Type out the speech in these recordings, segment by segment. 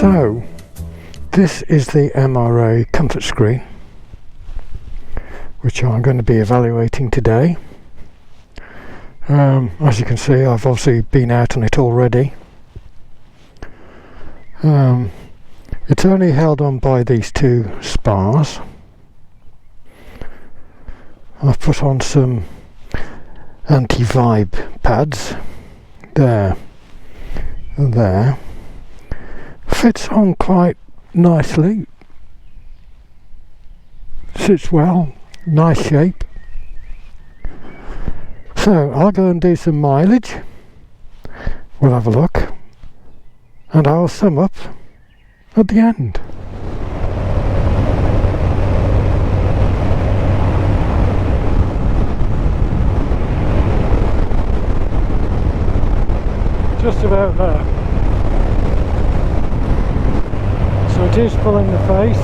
So this is the MRA comfort screen, which I'm going to be evaluating today. As you can see, I've obviously been out on it already. It's only held on by these two spars. I've put on some anti-vibe pads there and there. Fits on quite nicely, sits well, nice shape. So I'll go and do some mileage, we'll have a look, and I'll sum up at the end. Just about there. So it is full in the face.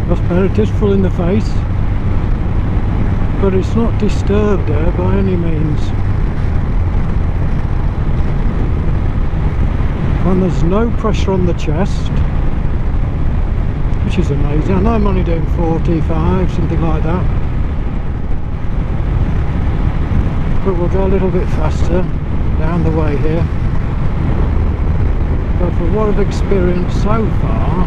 That's better, it is full in the face, but it's not disturbed there by any means. And there's no pressure on the chest, which is amazing. I know I'm only doing 45, something like that, but we'll go a little bit faster down the way here. But for what I've experienced so far,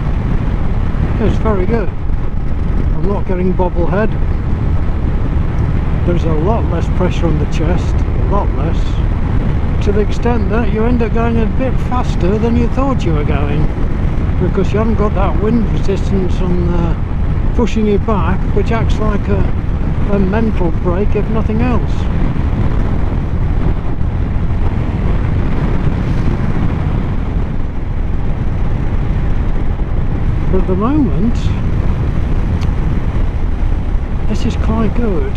it's very good. I'm not getting bobblehead. There's a lot less pressure on the chest, a lot less, to the extent that you end up going a bit faster than you thought you were going, because you haven't got that wind resistance on pushing you back, which acts like a mental brake if nothing else. But at the moment, this is quite good.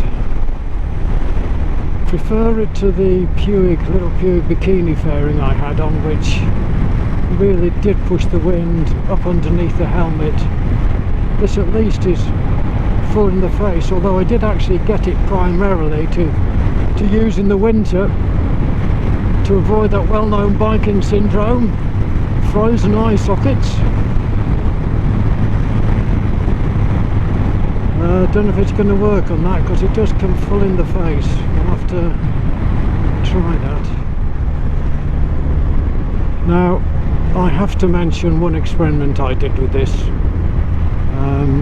Prefer it to the little Puig bikini fairing I had on, which really did push the wind up underneath the helmet. This at least is full in the face, although I did actually get it primarily to use in the winter to avoid that well-known biking syndrome, frozen eye sockets. I don't know if it's going to work on that, because it does come full in the face. We'll have to try that. Now, I have to mention one experiment I did with this.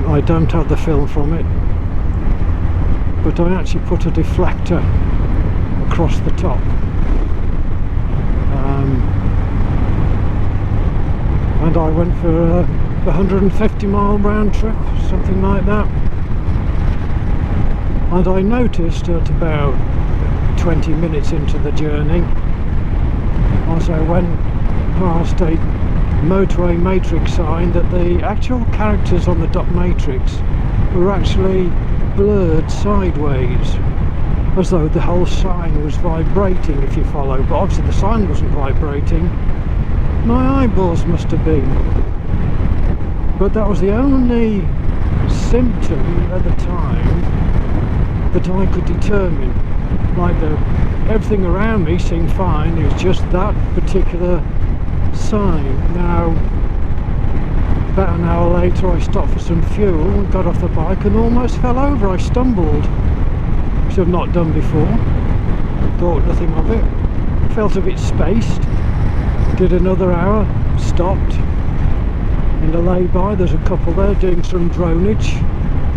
I don't have the film from it, but I actually put a deflector across the top. And I went for a 150-mile round trip, something like that. And I noticed at about 20 minutes into the journey, as I went past a motorway matrix sign, that the actual characters on the dot matrix were actually blurred sideways, as though the whole sign was vibrating, if you follow. But obviously the sign wasn't vibrating, my eyeballs must have been. But that was the only symptom at the time that I could determine. Like everything around me seemed fine, it was just that particular sign. Now, about an hour later, I stopped for some fuel, got off the bike and almost fell over. I stumbled, which I've not done before. Thought nothing of it. Felt a bit spaced. Did another hour, stopped. In the lay-by, there's a couple there doing some dronage.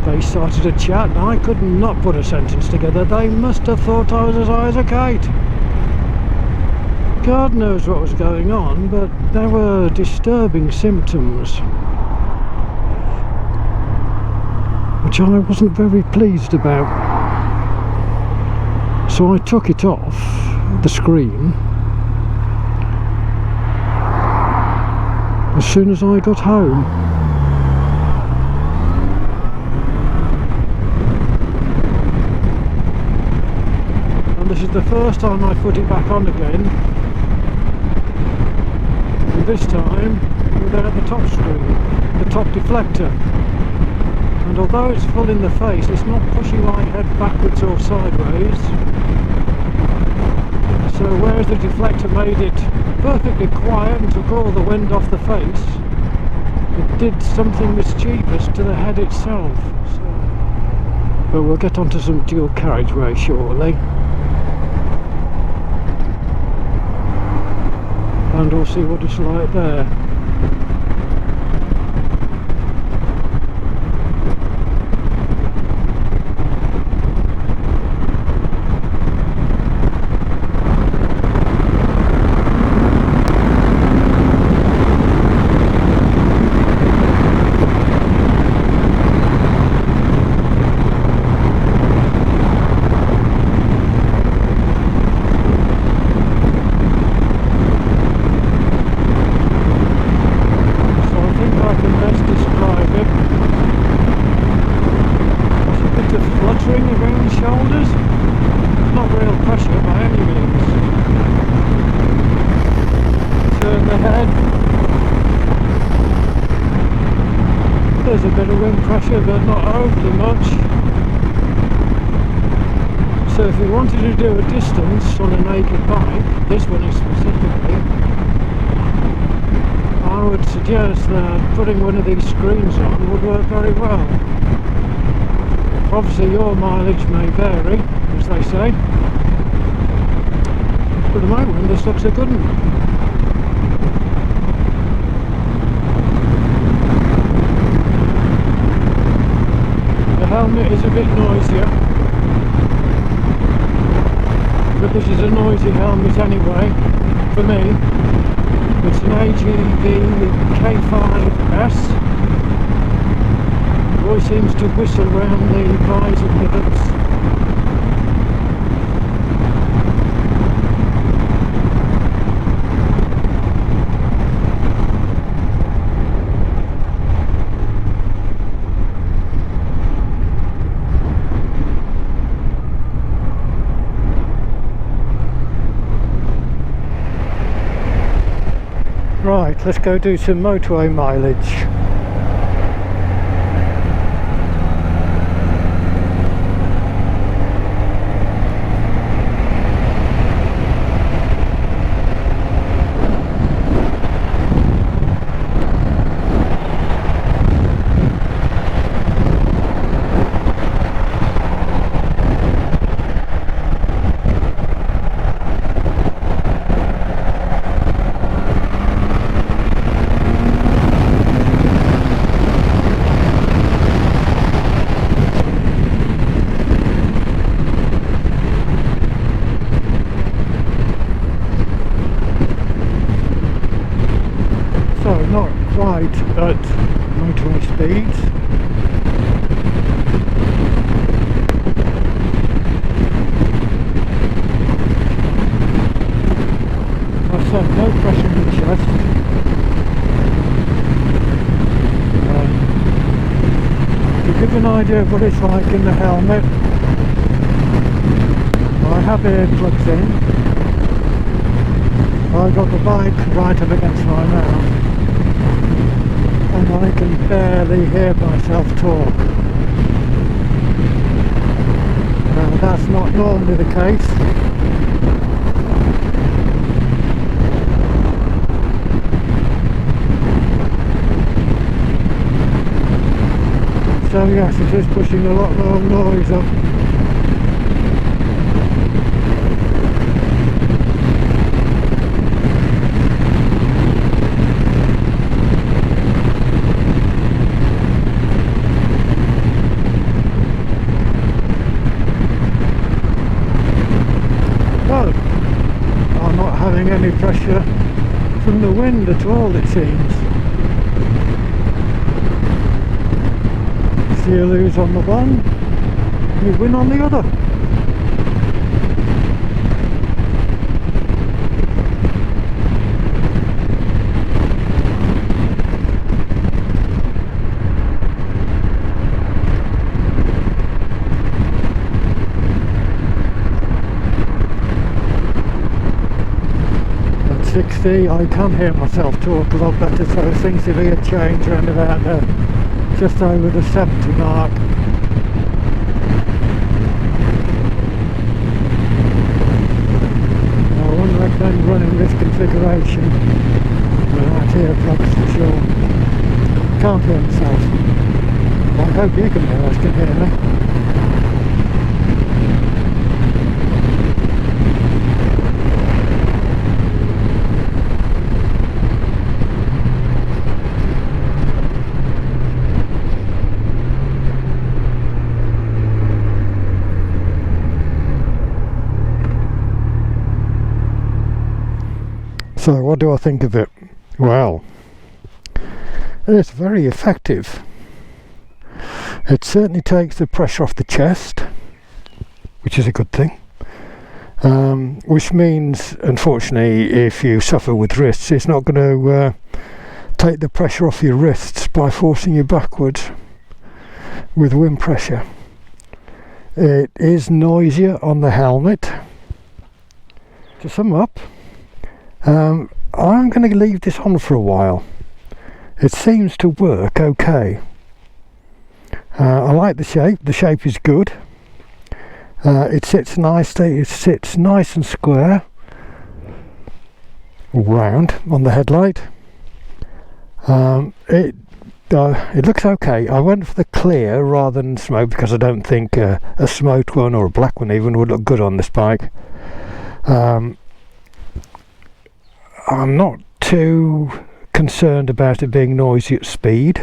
They started to chat and I could not put a sentence together. They must have thought I was as high as a kite. God knows what was going on, but there were disturbing symptoms, which I wasn't very pleased about. So I took it off the screen as soon as I got home. This is the first time I put it back on again, and this time without the top screen, the top deflector. And although it's full in the face, it's not pushing my head backwards or sideways. So whereas the deflector made it perfectly quiet and took all the wind off the face, it did something mischievous to the head itself. So, but we'll get onto some dual carriageway shortly, and we'll see what it's like there. There's a bit of wind pressure, but not overly much. So if you wanted to do a distance on a naked bike, this one is specifically, I would suggest that putting one of these screens on would work very well. Obviously your mileage may vary, as they say, but at the moment this looks a good one. The helmet is a bit noisier, but this is a noisy helmet anyway, for me. It's an AGV K5S. It always seems to whistle round the visor pivots. Right, let's go do some motorway mileage. Not quite at motorway speeds. I said no pressure in the chest. To give an idea of what it's like in the helmet, I have earplugs in. I've got the bike right up against my mouth, and I can barely hear myself talk. That's not normally the case. So yes, it is pushing a lot more noise up. Any pressure from the wind at all, it seems. See you lose on the one, you win on the other. At 60 I can hear myself talk a lot better, so it seems to be a change around about there, just over the 70 mark. I wouldn't recommend running this configuration without earplugs for sure. Can't hear myself. Well, I hope you can hear me. So what do I think of it? Well, it's very effective. It certainly takes the pressure off the chest, which is a good thing. Which means, unfortunately, if you suffer with wrists, it's not going to take the pressure off your wrists by forcing you backwards with wind pressure. It is noisier on the helmet. To sum up, I'm going to leave this on for a while. It seems to work okay. I like the shape. The shape is good. It sits nicely. It sits nice and square, round on the headlight. It looks okay. I went for the clear rather than smoke because I don't think a smoked one or a black one even would look good on this bike. I'm not too concerned about it being noisy at speed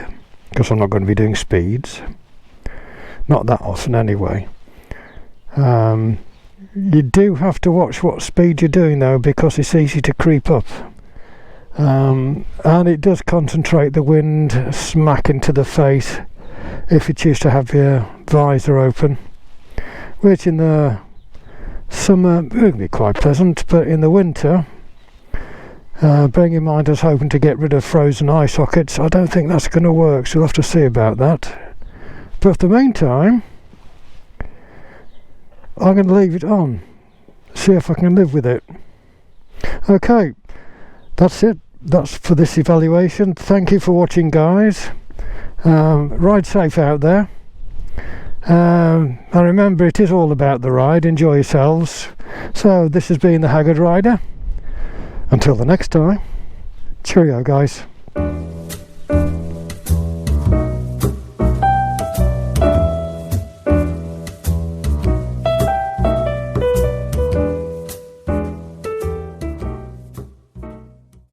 because I'm not going to be doing speeds, not that often anyway. You do have to watch what speed you're doing though, because it's easy to creep up, and it does concentrate the wind smack into the face if you choose to have your visor open, which in the summer would be quite pleasant, but in the winter, bearing in mind I was hoping to get rid of frozen eye sockets, I don't think that's going to work, so we'll have to see about that. But for the meantime, I'm going to leave it on, see if I can live with it. Okay, that's it. That's for this evaluation. Thank you for watching, guys. Ride safe out there. And remember, it is all about the ride. Enjoy yourselves. So this has been the Haggard Rider. Until the next time, cheerio, guys.